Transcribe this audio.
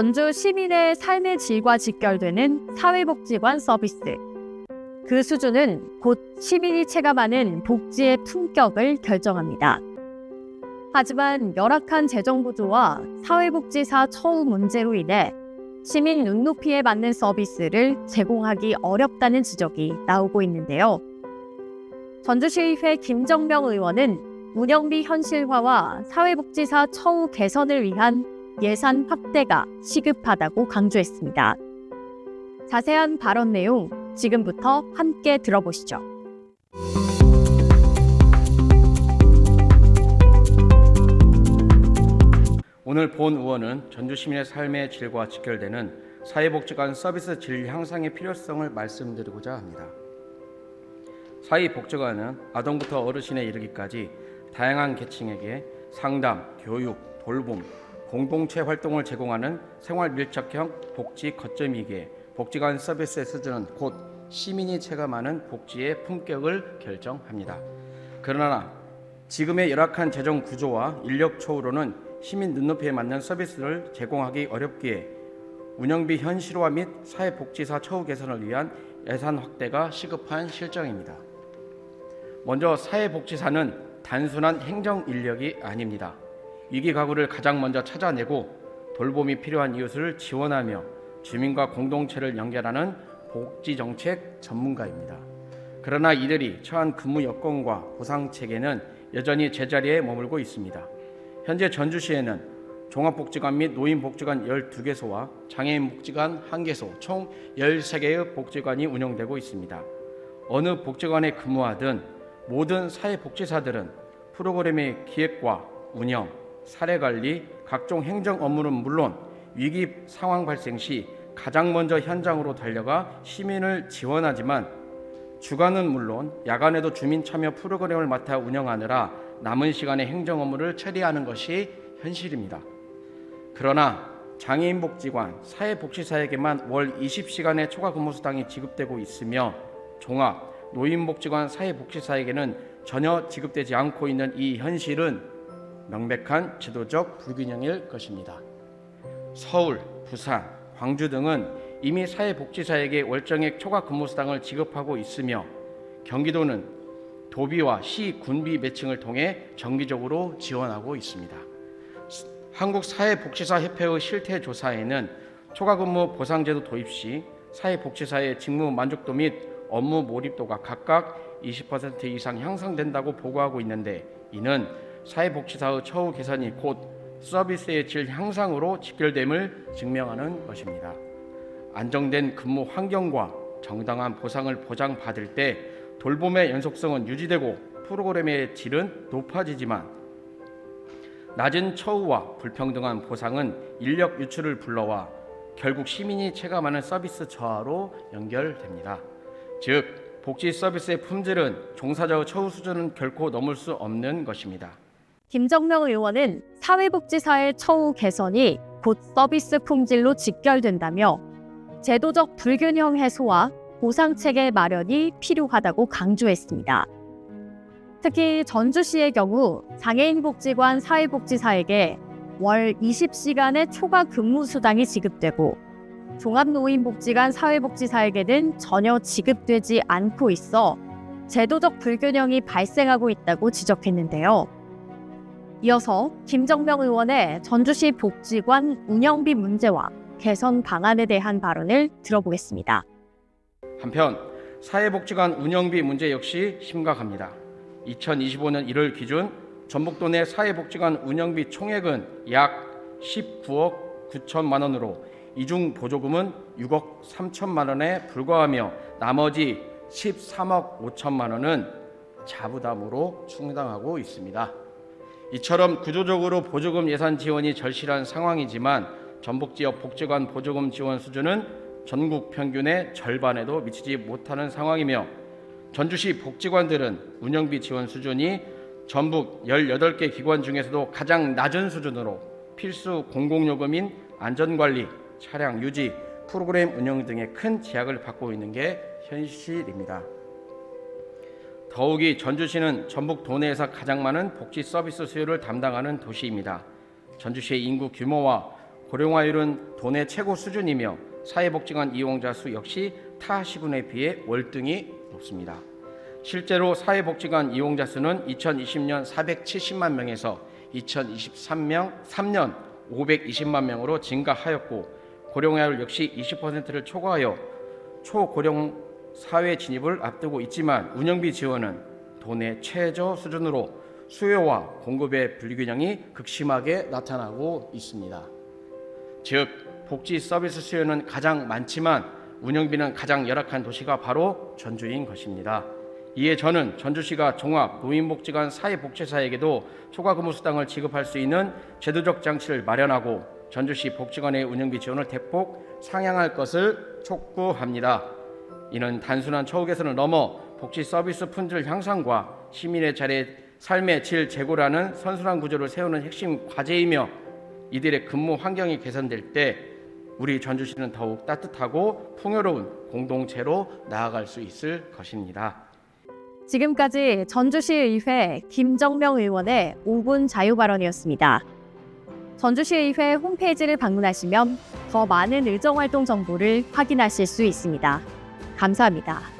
전주 시민의 삶의 질과 직결되는 사회복지관 서비스. 그 수준은 곧 시민이 체감하는 복지의 품격을 결정합니다. 하지만 열악한 재정구조와 사회복지사 처우 문제로 인해 시민 눈높이에 맞는 서비스를 제공하기 어렵다는 지적이 나오고 있는데요. 전주시의회 김정명 의원은 운영비 현실화와 사회복지사 처우 개선을 위한 예산 확대가 시급하다고 강조했습니다. 자세한 발언 내용 지금부터 함께 들어보시죠. 오늘 본 의원은 전주 시민의 삶의 질과 직결되는 사회복지관 서비스 질 향상의 필요성을 말씀드리고자 합니다. 사회복지관은 아동부터 어르신에 이르기까지 다양한 계층에게 상담, 교육, 돌봄, 공동체 활동을 제공하는 생활 밀착형 복지 거점이기에 복지관 서비스의 수준은 곧 시민이 체감하는 복지의 품격을 결정합니다. 그러나 지금의 열악한 재정 구조와 인력 초우로는 시민 눈높이에 맞는 서비스를 제공하기 어렵기에 운영비 현실화 및 사회복지사 처우 개선을 위한 예산 확대가 시급한 실정입니다. 먼저 사회복지사는 단순한 행정 인력이 아닙니다. 위기 가구를 가장 먼저 찾아내고 돌봄이 필요한 이웃을 지원하며 주민과 공동체를 연결하는 복지정책 전문가입니다. 그러나 이들이 처한 근무 여건과 보상 체계는 여전히 제자리에 머물고 있습니다. 현재 전주시에는 종합복지관 및 노인복지관 12개소와 장애인복지관 1개소 총 13개의 복지관이 운영되고 있습니다. 어느 복지관에 근무하든 모든 사회복지사들은 프로그램의 기획과 운영, 사례관리, 각종 행정 업무는 물론 위기 상황 발생 시 가장 먼저 현장으로 달려가 시민을 지원하지만 주간은 물론 야간에도 주민 참여 프로그램을 맡아 운영하느라 남은 시간에 행정 업무를 처리하는 것이 현실입니다. 그러나 장애인복지관, 사회복지사에게만 월 20시간의 초과 근무수당이 지급되고 있으며 종합, 노인복지관, 사회복지사에게는 전혀 지급되지 않고 있는 이 현실은 명백한 제도적 불균형일 것입니다. 서울, 부산, 광주 등은 이미 사회복지사에게 월정액 초과 근무수당을 지급하고 있으며 경기도는 도비와 시, 군비 매칭을 통해 정기적으로 지원하고 있습니다. 한국사회복지사협회의 실태조사에는 초과근무 보상제도 도입 시 사회복지사의 직무 만족도 및 업무 몰입도가 각각 20% 이상 향상된다고 보고하고 있는데 이는 사회복지사의 처우 개선이 곧 서비스의 질 향상으로 직결됨을 증명하는 것입니다. 안정된 근무 환경과 정당한 보상을 보장받을 때 돌봄의 연속성은 유지되고 프로그램의 질은 높아지지만 낮은 처우와 불평등한 보상은 인력 유출을 불러와 결국 시민이 체감하는 서비스 저하로 연결됩니다. 즉, 복지 서비스의 품질은 종사자의 처우 수준은 결코 넘을 수 없는 것입니다. 김정명 의원은 사회복지사의 처우 개선이 곧 서비스 품질로 직결된다며 제도적 불균형 해소와 보상체계 마련이 필요하다고 강조했습니다. 특히 전주시의 경우 장애인복지관 사회복지사에게 월 20시간의 초과 근무수당이 지급되고 종합노인복지관 사회복지사에게는 전혀 지급되지 않고 있어 제도적 불균형이 발생하고 있다고 지적했는데요. 이어서 김정명 의원의 전주시 복지관 운영비 문제와 개선 방안에 대한 발언을 들어보겠습니다. 한편 사회복지관 운영비 문제 역시 심각합니다. 2025년 1월 기준 전북도 내 사회복지관 운영비 총액은 약 19억 9천만 원으로 이중 보조금은 6억 3천만 원에 불과하며 나머지 13억 5천만 원은 자부담으로 충당하고 있습니다. 이처럼 구조적으로 보조금 예산 지원이 절실한 상황이지만 전북지역 복지관 보조금 지원 수준은 전국 평균의 절반에도 미치지 못하는 상황이며 전주시 복지관들은 운영비 지원 수준이 전북 18개 기관 중에서도 가장 낮은 수준으로 필수 공공요금인 안전관리, 차량 유지, 프로그램 운영 등의 큰 제약을 받고 있는 게 현실입니다. 더욱이 전주시는 전북 도내에서 가장 많은 복지 서비스 수요를 담당하는 도시입니다. 전주시의 인구 규모와 고령화율은 도내 최고 수준이며 사회복지관 이용자 수 역시 타 시군에 비해 월등히 높습니다. 실제로 사회복지관 이용자 수는 2020년 470만 명에서 2023년 520만 명으로 증가하였고 고령화율 역시 20%를 초과하여 초고령 사회 진입을 앞두고 있지만 운영비 지원은 도내 최저 수준으로 수요와 공급의 불균형이 극심하게 나타나고 있습니다. 즉 복지 서비스 수요는 가장 많지만 운영비는 가장 열악한 도시가 바로 전주인 것입니다. 이에 저는 전주시가 종합 노인복지관 사회복지사에게도 초과근무수당을 지급할 수 있는 제도적 장치를 마련하고 전주시 복지관의 운영비 지원을 대폭 상향할 것을 촉구합니다. 이는 단순한 처우 개선을 넘어 복지 서비스 품질 향상과 시민의 삶의 질 제고라는 선순환 구조를 세우는 핵심 과제이며 이들의 근무 환경이 개선될 때 우리 전주시는 더욱 따뜻하고 풍요로운 공동체로 나아갈 수 있을 것입니다. 지금까지 전주시의회 김정명 의원의 5분 자유 발언이었습니다. 전주시의회 홈페이지를 방문하시면 더 많은 의정활동 정보를 확인하실 수 있습니다. 감사합니다.